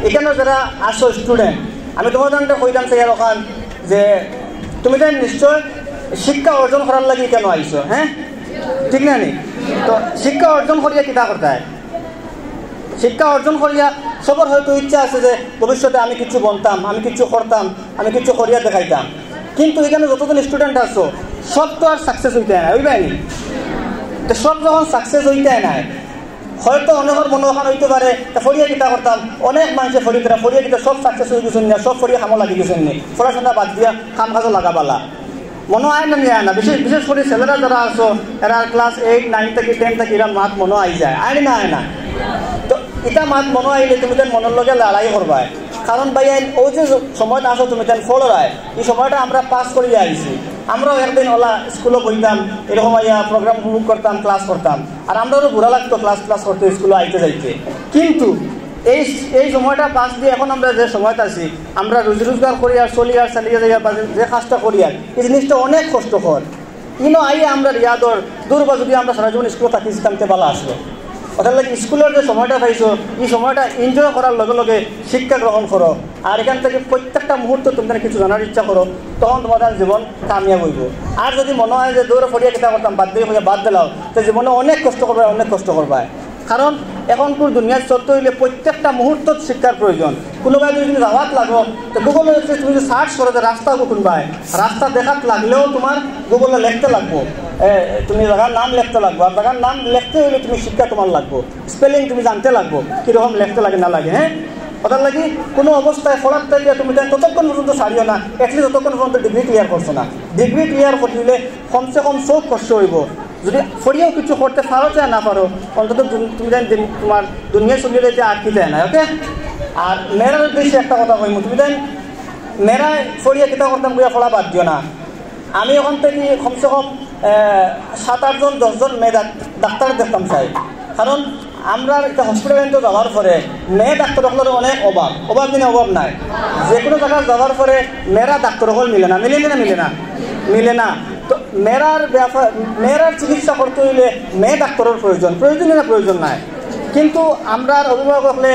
এখানে যারা আসো স্টুডেন্ট, আমি তোমাদের কইতাম চাই ওখান যে তুমি তাই নিশ্চয় শিক্ষা অর্জন করার লাগে কেন আইছো, হ্যাঁ ঠিক না নি? তো শিক্ষা অর্জন করিয়া কিতা করতে হয়? শিক্ষা অর্জন করিয়া সবার হয়তো ইচ্ছা আছে যে ভবিষ্যতে আমি কিছু বনতাম, আমি কিছু করতাম, আমি কিছু করিয়া দেখাইতাম। কিন্তু এখানে যতজন স্টুডেন্ট আছো সব তো আর সাকসেস হইতে হয় না, বুঝবাইনি? তো সব যখন সাকসেস হইতে হয় না, হয়তো অনেকের মনে ওখানে হইতে পারে ফরিয়া কিতা করতাম, অনেক মানুষে ফরিয়া ফরিয়া কিতা সব সাকসেস হয়ে গেছেন না, সব ফরিয়া খামো লাগি গেছেন নি, পড়াশোনা বাদ দিয়া কাম কাজও লাগাবালা মনে হয় না নিয়ে না। বিশেষ করে ছেলেরা যারা আছো এরা ক্লাস 8, 9 থেকে 10 থেকে এরা মাত মনে আই যায়, আয় না আয় না। তো এটা মাত মনে আইলে তুমি তার মনের লগে লড়াই করবাই, কারণ ভাই ও যে সময়টা আসো তুমি তার ফলো রায়, এই সময়টা আমরা পাস করিয়ে আইছি। আমরাও একদিন ওলা স্কুলে বইতাম, এরকম প্রোগ্রাম উপভোগ করতাম, ক্লাস করতাম, আর আমরাও ঘোরা লাগতো ক্লাস করতে, স্কুলে আইতে যাইতে। কিন্তু এই সময়টা পাস দিয়ে এখন আমরা যে সময়টা আছি, আমরা রুজি রোজগার করি আর চলি আর চালিয়ে যাই, যে কাজটা করি আর এই জিনিসটা অনেক কষ্টকর। ইনো আইয়ে আমরা রিয়াদর দূর বা যদি আমরা সারা জীবন স্কুলে থাকি সিস্টেমতে ভালো আসলো। ওটার লাগে স্কুলের যে সময়টা পাইছো এই সময়টা এনজয় করার লগে লগে শিক্ষা গ্রহণ করো, আর এখান থেকে প্রত্যেকটা মুহূর্তে তোমাদের কিছু জানার ইচ্ছা করো, তখন তোমাদের জীবন কামিয়াব হইব। আর যদি মনে হয় যে দৌড়ে ফরিয়া কিতা করতাম বাদ দিয়ে বাদ দিলাও, তো জীবনে অনেক কষ্ট করবে, অনেক কষ্ট করবে। কারণ এখনকার দুনিয়ায় চলতে হইলে প্রত্যেকটা মুহূর্ত শিক্ষার প্রয়োজন। কোনোবাই যদি তুমি যাওয়াত লাগো তো গুগলে তুমি যদি সার্চ করো যে রাস্তা কোনবাই, রাস্তা দেখাত লাগলেও তোমার গুগলে লিখতে লাগবো, তুমি জায়গার নাম লিখতে লাগবো। আর জায়গার নাম লিখতে হইলে তুমি শিক্ষা তোমার লাগবো, স্পেলিং তুমি জানতে লাগবো কীরকম লিখতে লাগে না লাগে। হ্যাঁ, ওটার লাগি কোনো অবস্থায় পড়ার থেকে তুমি ততক্ষণ পর্যন্ত ছাড়িও না, এটলিস্ট ততক্ষণ পর্যন্ত ডিগ্রি ক্লিয়ার করছো না। ডিগ্রি ক্লিয়ার করলে কমসে কম সব কষ্ট হইব। যদি ফরিয়াও কিছু করতে পারো চায় না পারো, অন্তত তুমি তোমার দুনিয়া চলিয়ে যেতে আটকে যায় না। ওকে, আর মেয়েরার উদ্দেশ্যে একটা কথা কইম, তুমি দেন মেয়েরাই ফরিয়া কিতা করতাম বইয়া পড়া বাদ দিও না। আমি ওখান থেকে কমসে কম 7-8 জন 10 জন মেয়ে ডাক্তার দেখতাম চাই। কারণ আমরা এটা হসপিটালে যাওয়ার পরে মেয়ে ডাক্তার হলের অনেক অভাব দিনে অভাব নাই। যে কোনো জায়গায় যাওয়ার পরে মেয়েরা ডাক্তার হল মিলে না, মিলে না। তো মেয়েরার চিকিৎসা করতে হইলে মেয়ে ডাক্তারের প্রয়োজন নাই। কিন্তু আমরা অভিভাবক হলে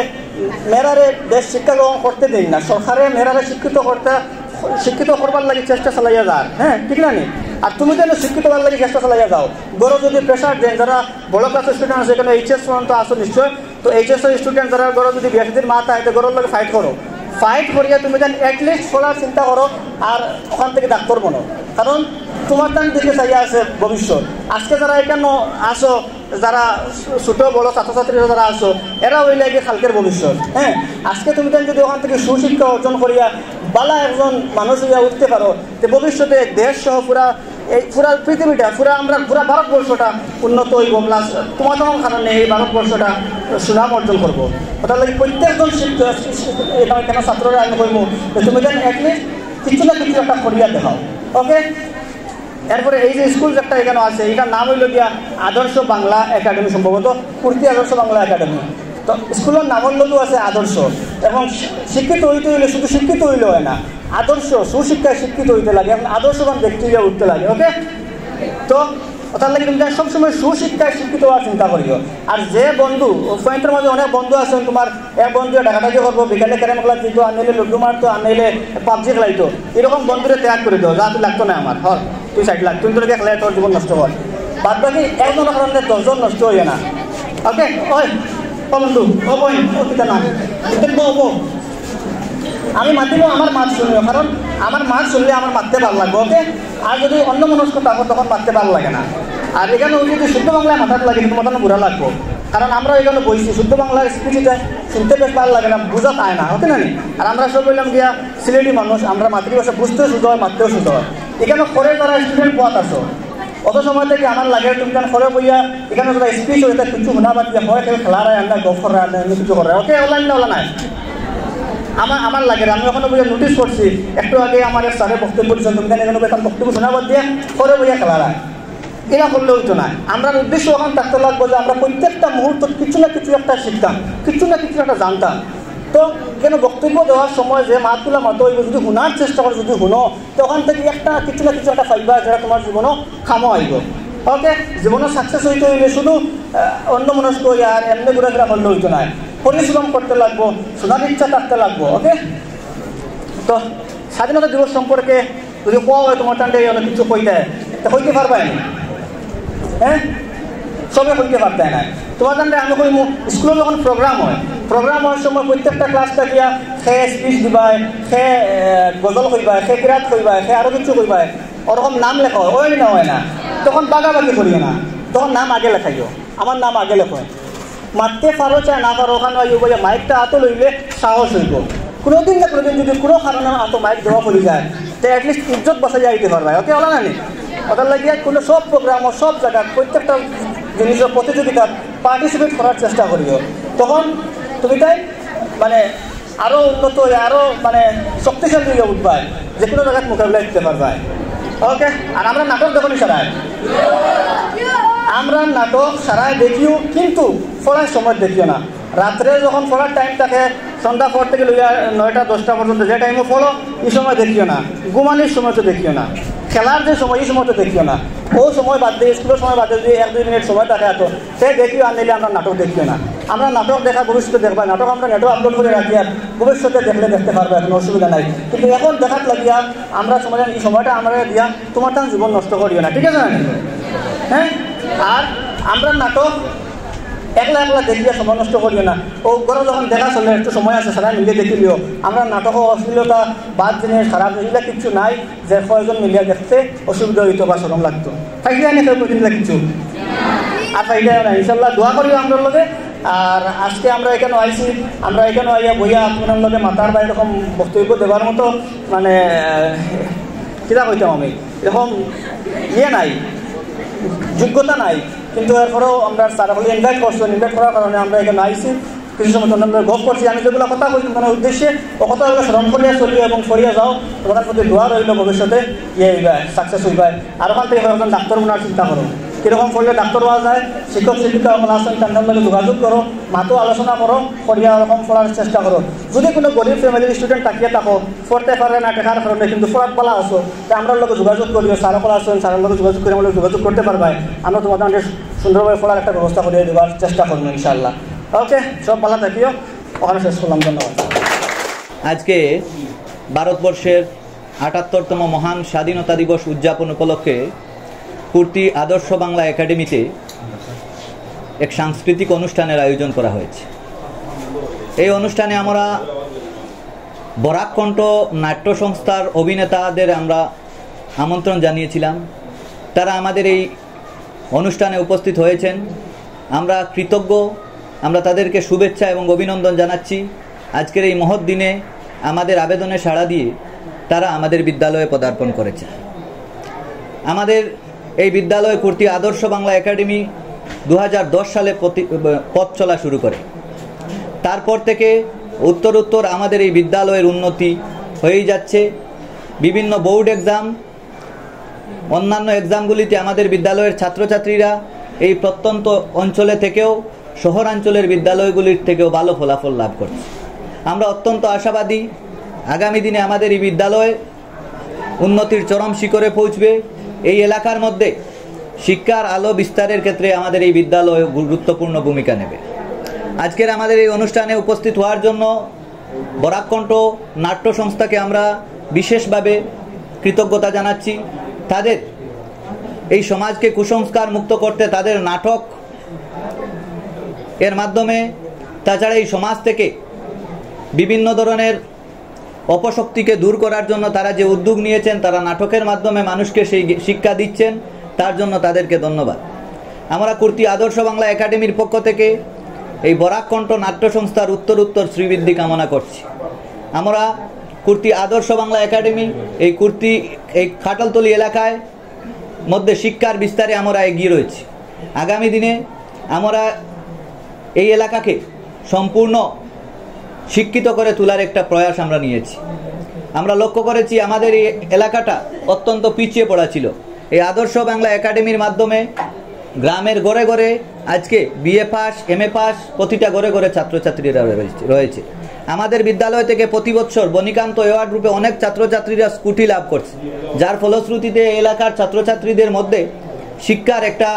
মেয়েরারে দেশ শিক্ষা গ্রহণ করতে দিন না, সরকারে মেয়েরারে শিক্ষিত করবার লাগে চেষ্টা চালাইয়া যান। হ্যাঁ, ঠিক না নি? আর তুমি যেন শিক্ষিত হওয়ার লাগে চেষ্টা চালাইয়া যাও। বড় যদি প্রেশার দেন, যারা বড় ক্লাসের স্টুডেন্ট আছে এখানে HS পর্যন্ত আসো নিশ্চয়, তো HS স্টুডেন্ট যারা বড় যদি বিয়াশির মা থাকে গরুর লাগে ফাইট করিয়া তুমি যেন অ্যাটলিস্ট পড়ার চিন্তা করো আর ওখান থেকে ডাক্তার বনো। কারণ তোমার তার দিকে চাইয়া আছে ভবিষ্যৎ। আজকে যারা এখানে আসো, যারা ছোট বড় ছাত্রছাত্রীরা যারা আসো, এরা ওই লাগে কালকের ভবিষ্যৎ। হ্যাঁ, আজকে তুমি যদি ওখান থেকে সুশিক্ষা অর্জন করিয়া বালা একজন মানুষ হইয়া উঠতে পারো, তো ভবিষ্যতে দেশ সহ পুরা পৃথিবীটা পুরা ভারতবর্ষটা উন্নত হইব। প্লাস তোমার কারণে এই ভারতবর্ষটা সুনাম অর্জন করবো। ওটার লাগে প্রত্যেকজন কেন ছাত্ররা আমি কইব তুমি যেন অ্যাটলিস্ট কিছু না কিছু একটা করিয়া দেখাও। ওকে, এরপরে এই যে স্কুল একটা এখানে আছে, এটার নাম হইল গিয়া আদর্শ বাংলা একাডেমি, সম্ভবত পূর্তি আদর্শ বাংলা একাডেমি। তো স্কুলের নামের লোকও আছে আদর্শ। এবং শিক্ষিত হইতে হইলে শুধু শিক্ষিত হইলে হয় না, আদর্শ সুশিক্ষায় শিক্ষিত হইতে লাগে, এবং আদর্শবান ব্যক্তি হইয়া উঠতে লাগে। ওকে, তো তার লাগে তুমি সবসময় সুশিক্ষায় শিক্ষিত হওয়ার চিন্তা করিও। আর যে বন্ধু পয়েন্টের মধ্যে অনেক বন্ধু আছেন, তোমার এক বন্ধু ডাকাডাকি করবো, বিকালে ক্যারেম খেলা দিত, আনলে লুডু মারতো, আনলে পাবজি খেলাইতো, এরকম বন্ধুরে ত্যাগ করে দিও। যা তুই লাগতো না আমার, হর তুই সাইড লাগ, তুই তোকে খেলাই তোর জীবন নষ্ট হয়। বাদ বাকি একজনের কারণে 10 জন নষ্ট হইয়া না। ওকে, ওই বন্ধু ও বই ও কিতা না আমি মাতিব, আমার মাত শুনিও, কারণ আমার মাত শুনলে আমার মাততে ভালো লাগবে। ওকে, আর যদি অন্য মনস্ক থাকো তখন মাততে ভালো লাগে না। আর এখানে যদি শুদ্ধ বাংলায় মাথাতে লাগে কিন্তু মাথানো বুড়া লাগবো, কারণ আমরা এখানে বইছি শুদ্ধ বাংলার স্পিচটা শুনতে বেশ ভালো লাগে না, বোঝা পায় না। ওকে না নি? আর আমরা সব বললাম গিয়া সিলেটি মানুষ, আমরা মাতৃভাষা বুঝতেও শুদ্ধ হয়, মাততেও শুদ্ধ হয়। এখানে করে যারা স্টুডেন্ট পথ আসো, অত সময় থেকে আমার লাগে তুমি কেন করে বইয়া এখানে যারা স্পিচ হয়ে কিছু শোনা বাদ দিয়া হয়, কেউ খেলা রায় আন্না গফ করা এমনি কিছু করে। ওকে, ওলা নাই আমার লাগে। আমি ওখানে বইয়া নোটিস করছি, একটু আগে আমার স্যারে বক্তব্য দিচ্ছেন, তুমি কেন এখানে বেতন বক্তব্য শোনাবাদ দিয়ে করে বইয়া খেলা রায়, এরা করলে হইতো না। আমরা উদ্দেশ্য ওখানে থাকতে লাগবো যে আমরা প্রত্যেকটা মুহূর্ত কিছু না কিছু একটা শিখতাম, কিছু না কিছু একটা জানতাম। তো কেন বক্তব্য দেওয়ার সময় যে মাতগুলা মতো হইব, যদি শোনার চেষ্টা করো, যদি শুনো, তো ওখান থেকে একটা কিছু না কিছু একটা পাইবা, যেটা তোমার জীবনও খামো আইব। ওকে, জীবনে সাকসেস হইতে হইলে শুধু অন্য মনস্ক আর এমনি ঘুরাফেরা করলে হইতো না। পরিশ্রম করতে লাগবো, শোনার ইচ্ছা থাকতে লাগবো। ওকে, তো স্বাধীনতা দিবস সম্পর্কে যদি কোয়া হয় তোমার টান্ডে অনেক কিছু কইতে তো কইতে পারবাই না, হ্যাঁ সবে কইতে পারতে না তোমার টান্ডে। আমি কইমু স্কুলে যখন প্রোগ্রাম হওয়ার সময় প্রত্যেকটা ক্লাস থাকিয়া সে স্পিচ দিবায়, সে গজল কইবায়, সে কিরাত কইবায়, সে আরো কিছু কইবায়, ওরকম নাম লেখা হয় না, হয় না। তখন বাগাবাগি করিও না, তখন নাম আগে লেখাইও, আমার নাম আগে লেখো। মারতে পারো চাই না পারো, ওখানে মাইকটা হাতে লইলে সাহস হইব। কোনোদিন না কোনোদিন যদি কোনো কারণে হাতে মাইক দেওয়া পড়ে যায় তো অ্যাটলিস্ট ইজ্জত বসে যাইতে পারবে। ওকে, ওলা না নি ওটার লাগিয়ে কোনো সব প্রোগ্রাম ও সব জায়গা প্রত্যেকটা জিনিসের প্রতিযোগিতার পার্টিসিপেট করার চেষ্টা করিও। তখন তুমি তাই মানে আরও উন্নত হয়ে আরও মানে শক্তিশালী হয়ে উঠবায়, যে কোনো জায়গায় মোকাবিলা দিতে পারবে। ওকে, আর আমরা নাটক দেখো নি সারায়, আমরা নাটক সারায় দেখিও, কিন্তু পড়ার সময় দেখিও না। রাত্রে যখন পড়ার টাইম থাকে সন্ধ্যা পর থেকে লইয়া 9টা 10টা পর্যন্ত যে টাইমে পড়ো এই সময় দেখিও না, ঘুমানির সময় তো দেখিও না, খেলার যে সময় এই সময় তো দেখিও না। ও সময় বাদ দিয়ে স্কুলের সময় বাদ দিয়ে 1-2 মিনিট সময় থাকে এত সে দেখিও, আর নিলে আমরা নাটক দেখিও না। আমরা নাটক দেখা ভবিষ্যতে দেখবা, নাটক আমরা নেটও আপলোড করে রাখি, আর ভবিষ্যতে দেখতে পারবে, কোনো অসুবিধা নাই। কিন্তু এখন দেখাত লাগিয়া আমরা সময় এই সময়টা আমরা দিয়া তোমার তার জীবন নষ্ট করিও না, ঠিক আছে না? হ্যাঁ, আর আমরা নাটক একলা দেখিয়া সময় নষ্ট করিও না। ও ঘরে যখন দেখা চলে একটু সময় আছে সারা মিলিয়ে দেখিলিও। আমরা নাটকও অশ্লীলতা বাদ জিনিস খারাপ এগুলা কিছু নাই যে কয়েকজন মিলিয়া দেখতে অসুবিধা হইতো বা সরম লাগতো। ফাইলে আনি কেউ প্রতিদিন কিছু আর ফাইলে না, ইনশাল্লাহ দোয়া করিও আমরা লগে। আর আজকে আমরা এখানে আইছি, আমরা এখানে আইয়া বইয়া আপনার লগে মাতার বা এরকম বক্তব্য দেওয়ার মতো মানে কিনা কইতাম আমি এরকম নাই, যোগ্যতা নাই। কিন্তু এরপরেও আমরা স্যার হলে ইনভাইট করছেন, ইনভাইট করার কারণে আমরা এখানে আইসি, কিছু সময় আমরা গপ করছি। আমি যেগুলো কথা বলছি মানে উদ্দেশ্যে ও কথাগুলো স্মরণ করিয়া চলিও এবং করিয়া যাও। তোমাদের প্রতি দোয়া রইল ভবিষ্যতে সাকসেস হইবে। আর ওখান থেকে একজন ডাক্তার বোনার চিন্তা করো, কীরকম করলে ডাক্তার হওয়া যায়। শিক্ষক শিক্ষিকা আছেন তাদের লগে যোগাযোগ করো, মাতো আলোচনা করো, করিয়া ওরকম পড়ার চেষ্টা করো। যদি কোনো গরিব ফ্যামিলির স্টুডেন্ট থাকিয়ে থাকো, পড়তে পারে না টাকার কারণে কিন্তু পড়াত পালা আসো, তো আমরা লোক যোগাযোগ করিও। স্যারকলা আসেন, স্যারের লোক যোগাযোগ করে আমরা যোগাযোগ করতে পারবে। আমরা তোমাদের সুন্দরভাবে পড়ার একটা ব্যবস্থা করে দেওয়ার চেষ্টা করবো ইনশাআল্লাহ। ওকে, সব ভালো থাকিও। ওখানে শেষ করলাম, ধন্যবাদ। আজকে ভারতবর্ষের ৭৮তম মহান স্বাধীনতা দিবস উদযাপন উপলক্ষে কুর্তি আদর্শ বাংলা একাডেমিতে এক সাংস্কৃতিক অনুষ্ঠানের আয়োজন করা হয়েছে। এই অনুষ্ঠানে আমরা বরাককণ্ঠ নাট্য সংস্থার অভিনেতাদের আমরা আমন্ত্রণ জানিয়েছিলাম। তারা আমাদের এই অনুষ্ঠানে উপস্থিত হয়েছেন। আমরা কৃতজ্ঞ, আমরা তাদেরকে শুভেচ্ছা এবং অভিনন্দন জানাচ্ছি। আজকের এই মহৎ দিনে আমাদের আবেদনে সাড়া দিয়ে তারা আমাদের বিদ্যালয়ে পদার্পণ করেছে। আমাদের এই বিদ্যালয় কুর্তি আদর্শ বাংলা একাডেমি 2010 সালে পথ চলা শুরু করে। তারপর থেকে উত্তর আমাদের এই বিদ্যালয়ের উন্নতি হয়েই যাচ্ছে। বিভিন্ন বোর্ড এক্সাম, অন্যান্য এক্সামগুলিতে আমাদের বিদ্যালয়ের ছাত্রছাত্রীরা এই প্রত্যন্ত অঞ্চলে থেকেও শহরাঞ্চলের বিদ্যালয়গুলির থেকেও ভালো ফলাফল লাভ করছে। আমরা অত্যন্ত আশাবাদী আগামী দিনে আমাদের এই বিদ্যালয় উন্নতির চরম শিখরে পৌঁছবে। এই এলাকার মধ্যে শিক্ষার আলো বিস্তারের ক্ষেত্রে আমাদের এই বিদ্যালয় গুরুত্বপূর্ণ ভূমিকা নেবে। আজকের আমাদের এই অনুষ্ঠানে উপস্থিত হওয়ার জন্য বরাককণ্ঠ নাট্য সংস্থাকে আমরা বিশেষভাবে কৃতজ্ঞতা জানাচ্ছি। তাদের এই সমাজকে কুসংস্কার মুক্ত করতে তাদের নাটক এর মাধ্যমে, তাছাড়া এই সমাজ থেকে বিভিন্ন ধরনের অপশক্তিকে দূর করার জন্য তারা যে উদ্যোগ নিয়েছেন, তারা নাটকের মাধ্যমে মানুষকে সেই শিক্ষা দিচ্ছেন, তার জন্য তাদেরকে ধন্যবাদ। আমরা কুর্তি আদর্শ বাংলা একাডেমির পক্ষ থেকে এই বরাককণ্ঠ নাট্য সংস্থার উত্তর শ্রীবৃদ্ধি কামনা করছি। আমরা কুর্তি আদর্শ বাংলা একাডেমি এই খাটালতলি এলাকায় মধ্যে শিক্ষার বিস্তারে আমরা এগিয়ে রয়েছি। আগামী দিনে আমরা এই এলাকাকে সম্পূর্ণ শিক্ষিত করে তোলার একটা প্রয়াস আমরা নিয়েছি। আমরা লক্ষ্য করেছি আমাদের এই এলাকাটা অত্যন্ত পিছিয়ে পড়া ছিল। এই আদর্শ বাংলা একাডেমির মাধ্যমে গ্রামের ঘরে ঘরে আজকে বিএ পাস, এমএ পাস, প্রতিটা ঘরে ঘরে ছাত্রছাত্রীরা রয়েছে। আমাদের বিদ্যালয় থেকে প্রতি বছর বনিকান্ত অ্যাওয়ার্ড রূপে অনেক ছাত্রছাত্রীরা স্কুটি লাভ করছে, যার ফলশ্রুতিতে এলাকার ছাত্রছাত্রীদের মধ্যে শিক্ষার একটা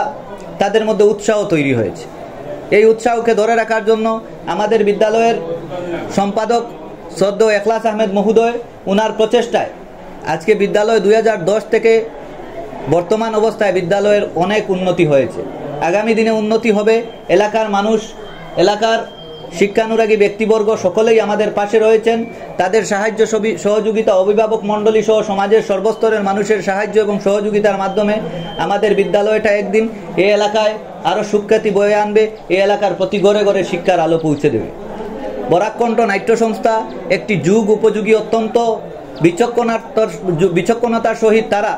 তাদের মধ্যে উৎসাহ তৈরি হয়েছে। এই উৎসাহকে ধরে রাখার জন্য আমাদের বিদ্যালয়ের সম্পাদক শ্রদ্ধেয় এখলাস আহমেদ মহোদয় ওনার প্রচেষ্টায় আজকে বিদ্যালয় 2010 থেকে বর্তমান অবস্থায় বিদ্যালয়ের অনেক উন্নতি হয়েছে। আগামী দিনে উন্নতি হবে। এলাকার মানুষ, এলাকার শিক্ষানুরাগী ব্যক্তিবর্গ সকলেই আমাদের পাশে রয়েছেন। তাদের সাহায্য সহযোগিতা, অভিভাবক মণ্ডলী সহ সমাজের সর্বস্তরের মানুষের সাহায্য এবং সহযোগিতার মাধ্যমে আমাদের বিদ্যালয়টা একদিন এই এলাকায় আরও সুখ্যাতি বয়ে আনবে, এই এলাকার প্রতি ঘরে ঘরে শিক্ষার আলো পৌঁছে দেবে। বরাককণ্ঠ নাট্য সংস্থা একটি যুগ উপযোগী, অত্যন্ত বিচক্ষণতার সহিত তারা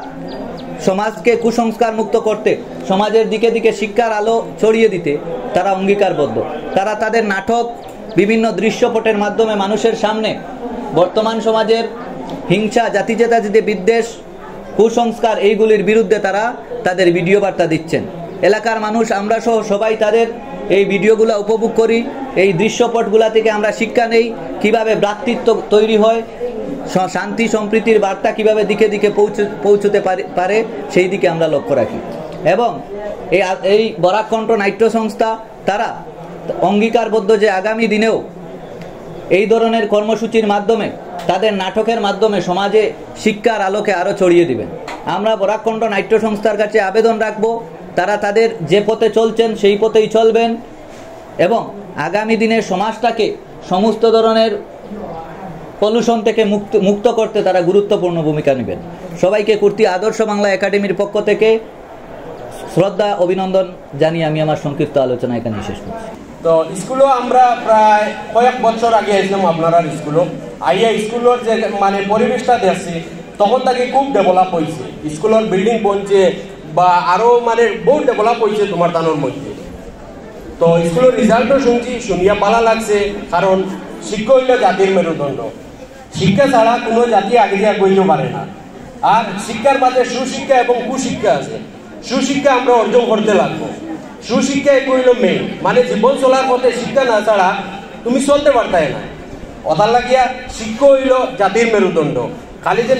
সমাজকে কুসংস্কার মুক্ত করতে, সমাজের দিকে দিকে শিক্ষার আলো ছড়িয়ে দিতে তারা অঙ্গীকারবদ্ধ। তারা তাদের নাটক, বিভিন্ন দৃশ্যপটের মাধ্যমে মানুষের সামনে বর্তমান সমাজের হিংসা, জাতিজেতাজিতে বিদ্বেষ, কুসংস্কার এইগুলির বিরুদ্ধে তারা তাদের ভিডিও বার্তা দিচ্ছেন। এলাকার মানুষ, আমরা সহ সবাই তাদের এই ভিডিওগুলো উপভোগ করি। এই দৃশ্যপটগুলা থেকে আমরা শিক্ষা নেই, কিভাবে ভ্রাতৃত্ব তৈরি হয়, শান্তি সম্প্রীতির বার্তা কিভাবে দিকে দিকে পৌঁছতে পারে সেই দিকে আমরা লক্ষ্য রাখি। এবং এই বরাককণ্ঠ নাট্য সংস্থা তারা অঙ্গীকারবদ্ধ যে আগামী দিনেও এই ধরনের কর্মসূচির মাধ্যমে, তাদের নাটকের মাধ্যমে সমাজে শিক্ষার আলোকে আরও ছড়িয়ে দিবেন। আমরা বরাককণ্ঠ নাট্য সংস্থার কাছে আবেদন রাখব, তারা তাদের যে পথে চলছেন সেই পথেই চলবেন এবং আগামী দিনে সমাজটাকে সমস্ত ধরনের পলিউশন থেকে মুক্ত করতে তারা গুরুত্বপূর্ণ ভূমিকা নেবেন। সবাইকে কুর্তি আদর্শ বাংলা একাডেমির পক্ষ থেকে শ্রদ্ধা, অভিনন্দন জানিয়ে আমি আমার সংক্ষিপ্ত আলোচনা এখানে শেষ করছি। তো স্কুলও আমরা প্রায় কয়েক বছর আগে আসলাম আপনারা স্কুলও আইয়া স্কুলের যে মানে পরিবেশটা দেখছি তখন তাকে খুব ডেভেলপ হয়েছে। স্কুলের বিল্ডিং বনছে বা আরও মানে বহুত ডেভেলপ হয়েছে তোমার তানোর মধ্যে। তো স্কুলের রেজাল্টও শুনিয়া ভালো লাগছে, কারণ শিক্ষা হইল জাতির মেরুদণ্ড। শিক্ষা ছাড়া কোনো জাতি আগে আগাইতে পারে না। আর শিক্ষার মাঝে সুশিক্ষা এবং কুশিক্ষা আছে। সুশিক্ষা আমরা অর্জন করতে লাগবো। সুশিক্ষা এক হইল মেইন, মানে জীবন চলার পথে শিক্ষা না ছাড়া তুমি চলতে পারতাই না। ওটার লাগিয়া শিক্ষা হইল জাতির মেরুদণ্ড। খালি যে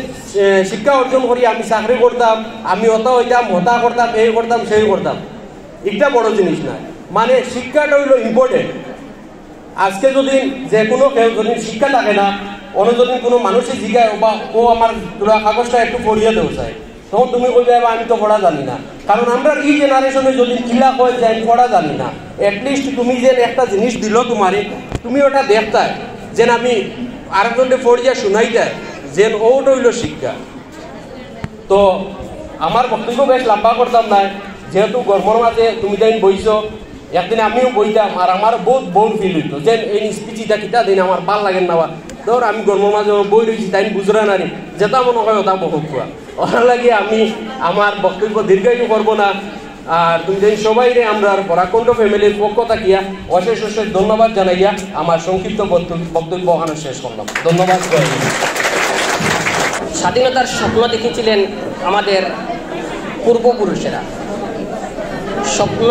শিক্ষা অর্জন করি আমি চাকরি করতাম, আমি ওটা হইতাম, হতা করতাম, এই করতাম, সেই করতাম, এটা বড় জিনিস না। মানে শিক্ষাটা হইল ইম্পর্টেন্ট। আজকে যদি যে কোনো কেউ যদি শিক্ষা থাকে না, অন্য যদি কোনো মানুষের জিজ্ঞাসা বা ও আমার তোরা কাগজটা একটু পড়িয়ে দেও চাই, তখন তুমি বলবে আমি তো পড়া জানি না। কারণ আমরা এই জেনারেশনে যদি কিলা হয় যে আমি পড়া জানি না, অ্যাটলিস্ট তুমি যে একটা জিনিস দিল তোমারে, তুমি ওটা দেখতায় যেন আমি আরেকজনকে পড়িয়া শুনাই দেয়, যে ওটা হইল শিক্ষা। তো আমার বক্তব্য বেশ লম্বা করতাম না, যেহেতু গর্বর মাঝে তুমি যেন বইছ, একদিন আমিও বইতাম আর আমার বহুত বোন ফিল হইতো যে এই স্পিচিটা কিতা দিন আমার ভাল লাগেন না। ধর আমি গর্বর মাঝে বই রয়েছি, তাই বুঝরা নারি যেটা মনে হয় ওটা বহুত খুয়া। ওখানে লাগিয়ে আমি আমার বক্তব্য দীর্ঘায়িত করবো না। আর তুমি যেন সবাই রে আমরা বরাককণ্ঠ ফ্যামিলির পক্ষ থাকিয়া অশেষ অশেষ ধন্যবাদ জানাইয়া আমার সংক্ষিপ্ত বক্তব্য ওখানে শেষ করলাম। ধন্যবাদ। স্বাধীনতার স্বপ্ন দেখেছিলেন আমাদের পূর্বপুরুষেরা। স্বপ্ন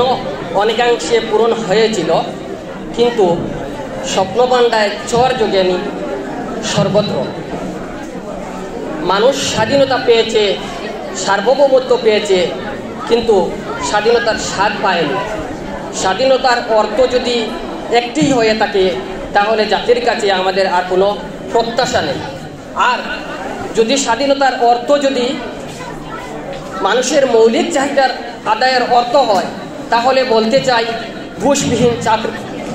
অনেকাংশে পূরণ হয়েছিল, কিন্তু স্বপ্নভাণ্ডায় চর যোগেনি সর্বত্র। মানুষ স্বাধীনতা পেয়েছে, সার্বভৌমত্ব পেয়েছে, কিন্তু স্বাধীনতার স্বাদ পায়নি। স্বাধীনতার অর্থ যদি একটি হয়ে থাকে তাহলে জাতির কাছে আমাদের আর কোনো প্রত্যাশা নেই। আর যদি স্বাধীনতার অর্থ যদি মানুষের মৌলিক চাহিদার আদায়ের অর্থ হয়, তাহলে বলতে চাই ঘুষবিহীন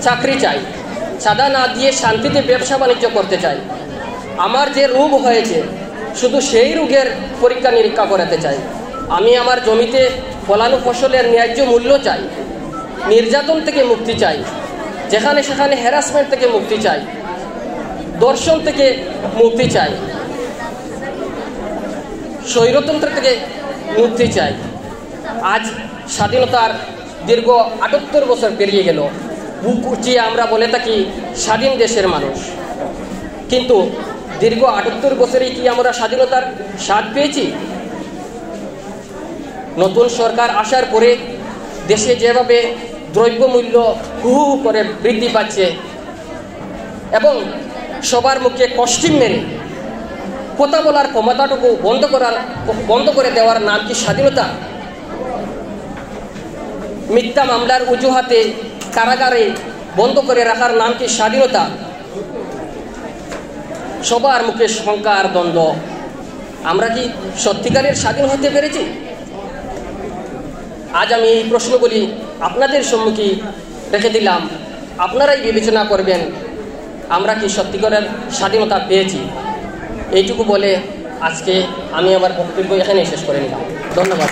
চাকরি চাই, চাঁদা না দিয়ে শান্তিতে ব্যবসা বাণিজ্য করতে চাই। আমার যে রোগ হয়েছে শুধু সেই রোগের পরীক্ষা নিরীক্ষা করাতে চাই। আমি আমার জমিতে ফলানো ফসলের ন্যায্য মূল্য চাই, নির্যাতন থেকে মুক্তি চাই, যেখানে সেখানে হ্যারাসমেন্ট থেকে মুক্তি চাই, দর্শন থেকে মুক্তি চাই, স্বৈরতন্ত্র থেকে মুক্তি চাই। আজ স্বাধীনতার দীর্ঘ ৭৮ বছর পেরিয়ে গেল। বুক উঠিয়ে আমরা বলে থাকি স্বাধীন দেশের মানুষ, কিন্তু দীর্ঘ ৭৮ বছরেই কি আমরা স্বাধীনতার স্বাদ পেয়েছি? নতুন সরকার আসার পরে দেশে যেভাবে দ্রব্যমূল্য হু হু করে বৃদ্ধি পাচ্ছে এবং সবার মুখে কষ্টিম মেরে কথা বলার ক্ষমতাটুকু বন্ধ করে দেওয়ার নাম কি স্বাধীনতা? মিথ্যা মামলার অজুহাতে কারাগারে বন্ধ করে রাখার নাম কি স্বাধীনতা? সবার মুখে শঙ্কা আর দ্বন্দ্ব। আমরা কি সত্যিকারের স্বাধীন হতে পেরেছি? আজ আমি এই প্রশ্নগুলি আপনাদের সম্মুখে রেখে দিলাম, আপনারাই বিবেচনা করবেন আমরা কি সত্যিকারের স্বাধীনতা পেয়েছি। এইটুকু বলে আজকে আমি আমার বক্তব্য এখানেই শেষ করে নিলাম। ধন্যবাদ।